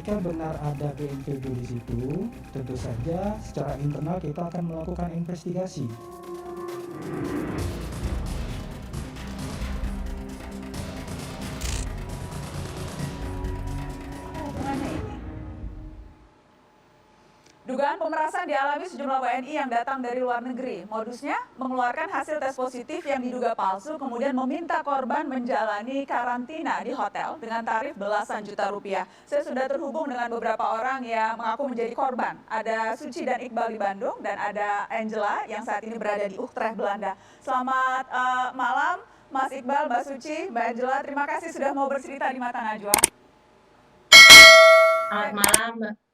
jika benar ada BNPB di situ, tentu saja secara internal kita akan melakukan investigasi. Dugaan pemerasan dialami sejumlah WNI yang datang dari luar negeri. Modusnya mengeluarkan hasil tes positif yang diduga palsu, kemudian meminta korban menjalani karantina di hotel dengan tarif belasan juta rupiah. Saya sudah terhubung dengan beberapa orang yang mengaku menjadi korban. Ada Suci dan Iqbal di Bandung, dan ada Angela yang saat ini berada di Utrecht, Belanda. Selamat malam, Mas Iqbal, Mbak Suci, Mbak Angela. Terima kasih sudah mau bercerita di Mata Najwa. Selamat malam,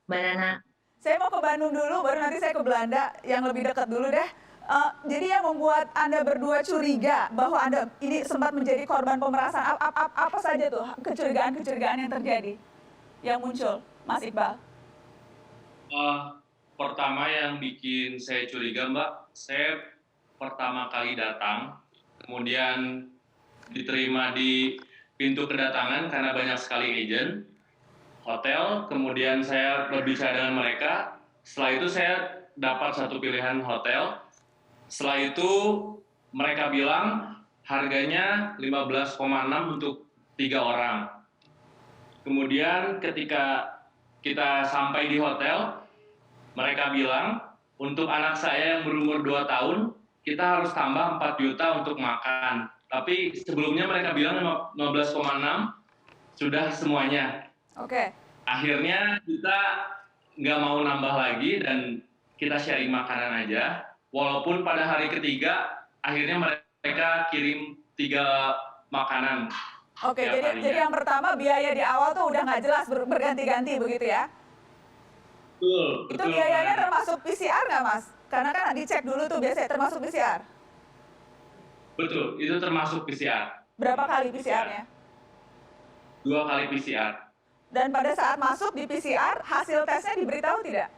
Mbak Nana. Saya mau ke Bandung dulu, baru nanti saya ke Belanda yang lebih dekat dulu deh. Jadi yang membuat Anda berdua curiga bahwa Anda ini sempat menjadi korban pemerasan, apa saja tuh kecurigaan-kecurigaan yang terjadi, yang muncul, Mas Iqbal? Pertama yang bikin saya curiga, Mbak, saya pertama kali datang, kemudian diterima di pintu kedatangan karena banyak sekali agent hotel, kemudian saya berbicara dengan mereka. Setelah itu saya dapat satu pilihan hotel. Setelah itu mereka bilang harganya 15,6 untuk 3 orang. Kemudian ketika kita sampai di hotel, mereka bilang untuk anak saya yang berumur 2 tahun kita harus tambah 4 juta untuk makan. Tapi sebelumnya mereka bilang 15,6 sudah semuanya. Oke. Akhirnya kita nggak mau nambah lagi dan kita sharing makanan aja. Walaupun pada hari ketiga akhirnya mereka kirim 3 makanan. Oke, jadi yang pertama biaya di awal tuh udah nggak jelas, berganti-ganti begitu ya? Betul. Itu biayanya termasuk PCR nggak, Mas? Karena kan dicek dulu tuh biasanya termasuk PCR. Betul, itu termasuk PCR. Berapa kali PCR-nya? 2 kali PCR. Dan pada saat masuk di PCR, hasil tesnya diberitahu tidak?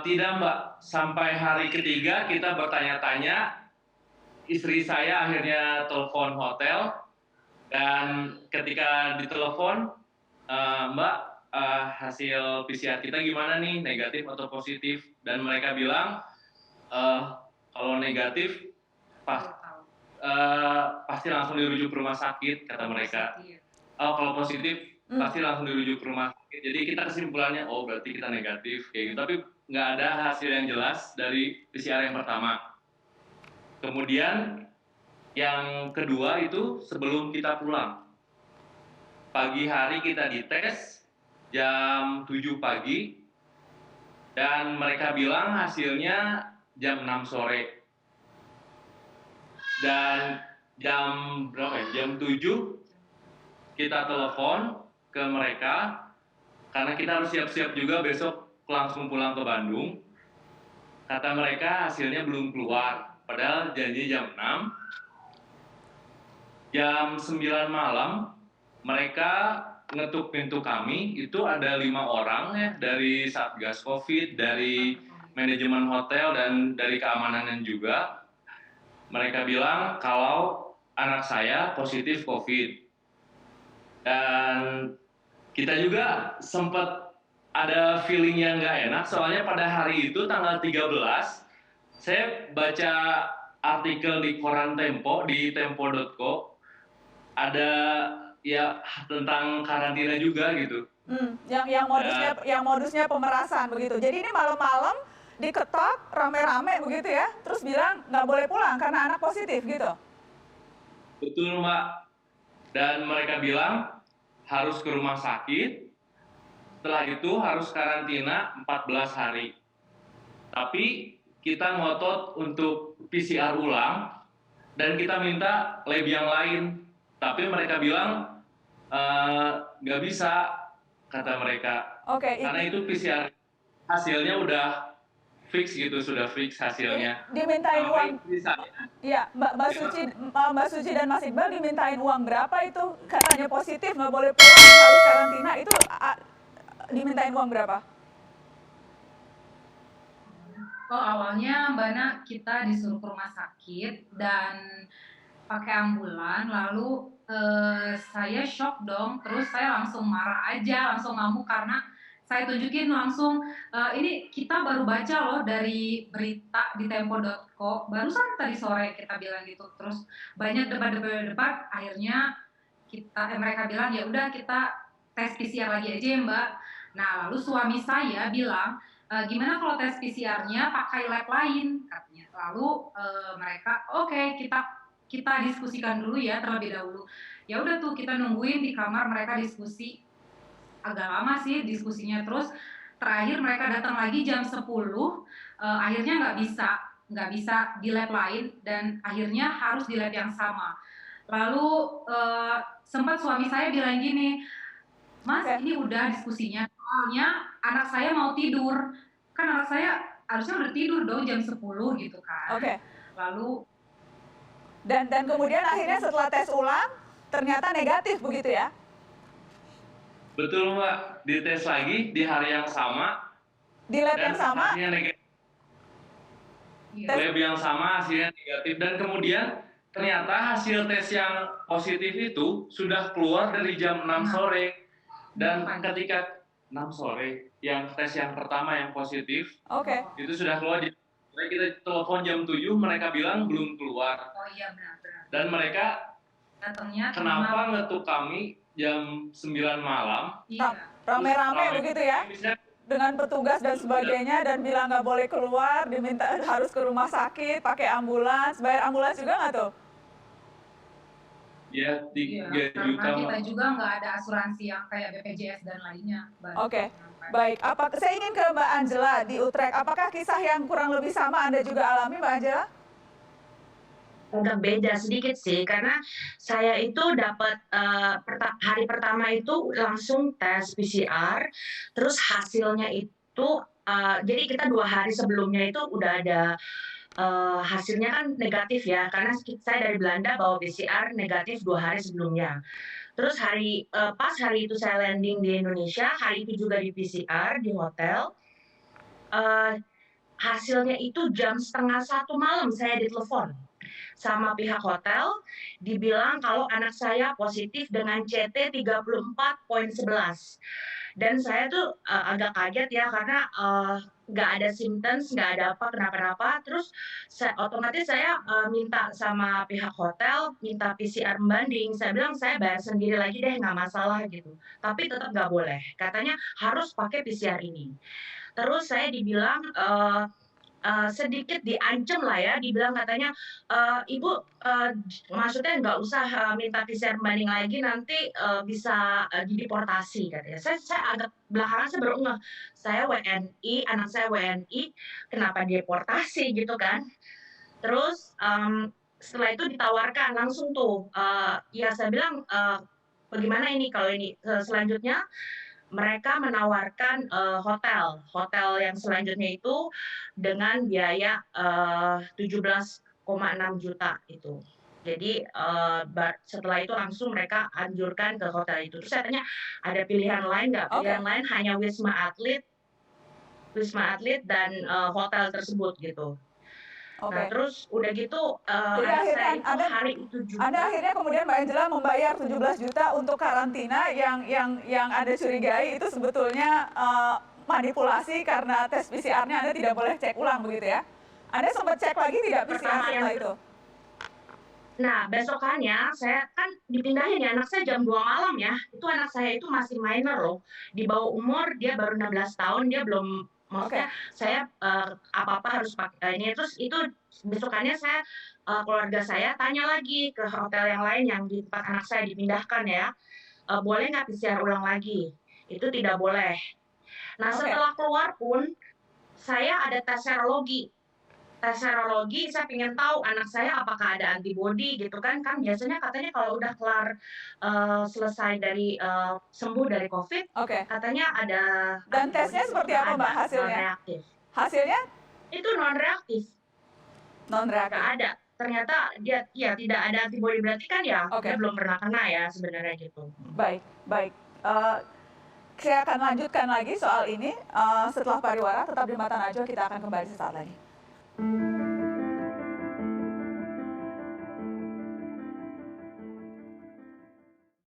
Tidak, Mbak. Sampai hari ketiga kita bertanya-tanya. Istri saya akhirnya telepon hotel. Dan ketika ditelepon, Mbak, hasil PCR kita gimana nih? Negatif atau positif? Dan mereka bilang, kalau negatif, pasti langsung dirujuk ke rumah sakit, kata mereka. Kalau positif pasti langsung dirujuk ke rumah sakit. Jadi kita kesimpulannya, oh berarti kita negatif kayak gitu. Tapi nggak ada hasil yang jelas dari PCR yang pertama. Kemudian yang kedua itu sebelum kita pulang. Pagi hari kita dites jam 7 pagi dan mereka bilang hasilnya jam 6 sore. Dan jam berapa ya? Jam 7 kita telepon ke mereka karena kita harus siap-siap juga besok langsung pulang ke Bandung. Kata mereka hasilnya belum keluar, padahal janji jam 6. Jam 9 malam mereka ngetuk pintu kami, itu ada 5 orang ya, dari Satgas Covid, dari manajemen hotel dan dari keamanan juga. Mereka bilang kalau anak saya positif Covid. Dan kita juga sempat ada feeling yang nggak enak, soalnya pada hari itu tanggal 13 saya baca artikel di koran Tempo, di tempo.co, ada ya tentang karantina juga gitu. Yang modusnya pemerasan begitu. Jadi ini malam-malam diketok rame-rame begitu ya, terus bilang nggak boleh pulang karena anak positif gitu. Betul, Mbak. Dan mereka bilang harus ke rumah sakit, setelah itu harus karantina 14 hari. Tapi kita ngotot untuk PCR ulang dan kita minta lab yang lain. Tapi mereka bilang nggak bisa, kata mereka. Karena itu PCR hasilnya udah fix gitu, sudah fix hasilnya. Dimintain uang. Iya, Mbak Suci dan Mas Iqbal dimintain uang berapa itu? Katanya positif nggak boleh pulang, harus karantina, itu dimintain uang berapa? Oh, awalnya Mbak Nak kita disuruh ke rumah sakit dan pakai ambulan, lalu saya shock dong, terus saya langsung marah aja, langsung ngamuk karena saya tunjukin langsung, ini kita baru baca loh dari berita di tempo.co, barusan tadi sore kita bilang gitu, terus banyak debat, akhirnya mereka bilang ya udah kita tes PCR lagi aja ya Mbak. Nah lalu suami saya bilang gimana kalau tes PCR-nya pakai lab lain katanya. Lalu mereka oke, kita diskusikan dulu ya terlebih dahulu. Ya udah tuh kita nungguin di kamar mereka diskusi agak lama sih diskusinya, terus terakhir mereka datang lagi jam 10, akhirnya nggak bisa di lab lain dan akhirnya harus di lab yang sama. Lalu sempat suami saya bilang gini, Mas ini udah diskusinya, soalnya anak saya mau tidur, kan anak saya harusnya udah tidur dong jam 10 gitu kan. Lalu dan kemudian akhirnya setelah tes ulang ternyata negatif begitu ya? Betul Mbak, dites lagi di hari yang sama. Di lab yang sama? Hasilnya negatif. Lab yang sama hasilnya negatif dan kemudian ternyata hasil tes yang positif itu sudah keluar dari jam 6 sore. Dan ketika 6 sore, yang tes yang pertama yang positif, itu sudah keluar. Kita telepon jam 7, mereka bilang belum keluar. Oh iya benar. Dan mereka datangnya kenapa ngetuk kami jam 9 malam? Iya. Rame-rame begitu ya? Dengan petugas dan sebagainya dan bilang nggak boleh keluar, diminta harus ke rumah sakit, pakai ambulans, bayar ambulans juga nggak tuh? Ya, 3 karena juta. Kita juga nggak ada asuransi yang kayak BPJS dan lainnya. Baik. Saya ingin ke Mbak Angela di Utrecht. Apakah kisah yang kurang lebih sama Anda juga alami, Mbak Angela? Agak beda sedikit sih, karena saya itu dapat hari pertama itu langsung tes PCR, terus hasilnya itu, jadi kita 2 hari sebelumnya itu udah ada hasilnya kan negatif ya, karena saya dari Belanda bawa PCR negatif 2 hari sebelumnya. Terus pas hari itu saya landing di Indonesia, hari itu juga di PCR di hotel, hasilnya itu jam 12:30 malam saya ditelepon sama pihak hotel, dibilang kalau anak saya positif dengan CT 34.11. Dan saya tuh agak kaget ya, karena nggak ada symptoms, nggak ada kenapa-napa. Terus otomatis saya minta sama pihak hotel, minta PCR membanding. Saya bilang saya bayar sendiri lagi deh, nggak masalah gitu. Tapi tetap nggak boleh, katanya harus pakai PCR ini. Terus saya dibilang sedikit diancam lah ya, dibilang katanya, Ibu maksudnya nggak usah minta PCR banding lagi, nanti bisa dideportasi katanya. Saya agak belakangan saya baru ngeh, saya WNI, anak saya WNI, kenapa deportasi gitu kan. Terus setelah itu ditawarkan langsung tuh, ya saya bilang bagaimana ini kalau ini selanjutnya. Mereka menawarkan hotel yang selanjutnya itu dengan biaya 17,6 juta itu. Jadi setelah itu langsung mereka anjurkan ke hotel itu. Terus saya tanya, ada pilihan lain nggak? Pilihan lain hanya Wisma Atlet dan hotel tersebut gitu. Nah terus udah gitu Jadi hari itu juga. Anda akhirnya kemudian Mbak Angela membayar 17 juta untuk karantina yang Anda curigai itu sebetulnya manipulasi karena tes PCR-nya Anda tidak boleh cek ulang begitu ya? Anda sempat cek lagi tidak PCR setelah itu? Nah besokannya saya kan dipindahin ya, anak saya jam 2 malam ya, itu anak saya itu masih minor loh, di bawah umur, dia baru 16 tahun, dia belum. Maksudnya saya apa-apa harus pakai ini. Terus itu besokannya saya keluarga saya tanya lagi ke hotel yang lain yang di tempat anak saya dipindahkan ya, boleh nggak PCR ulang lagi? Itu tidak boleh. Nah setelah keluar pun saya ada tes serologi. Saya pengen tahu anak saya apakah ada antibodi gitu kan biasanya katanya kalau udah kelar selesai dari sembuh dari COVID, katanya ada. Dan tesnya seperti apa Mbak hasilnya? Non-reaktif. Hasilnya? Itu non-reaktif. Non-reaktif. Nggak ada. Ternyata dia ya tidak ada antibodi, berarti kan ya dia belum pernah kena ya sebenarnya gitu. Baik. Saya akan lanjutkan lagi soal ini setelah pariwara. Tetap di Mata Najwa, kita akan kembali sesaat lagi.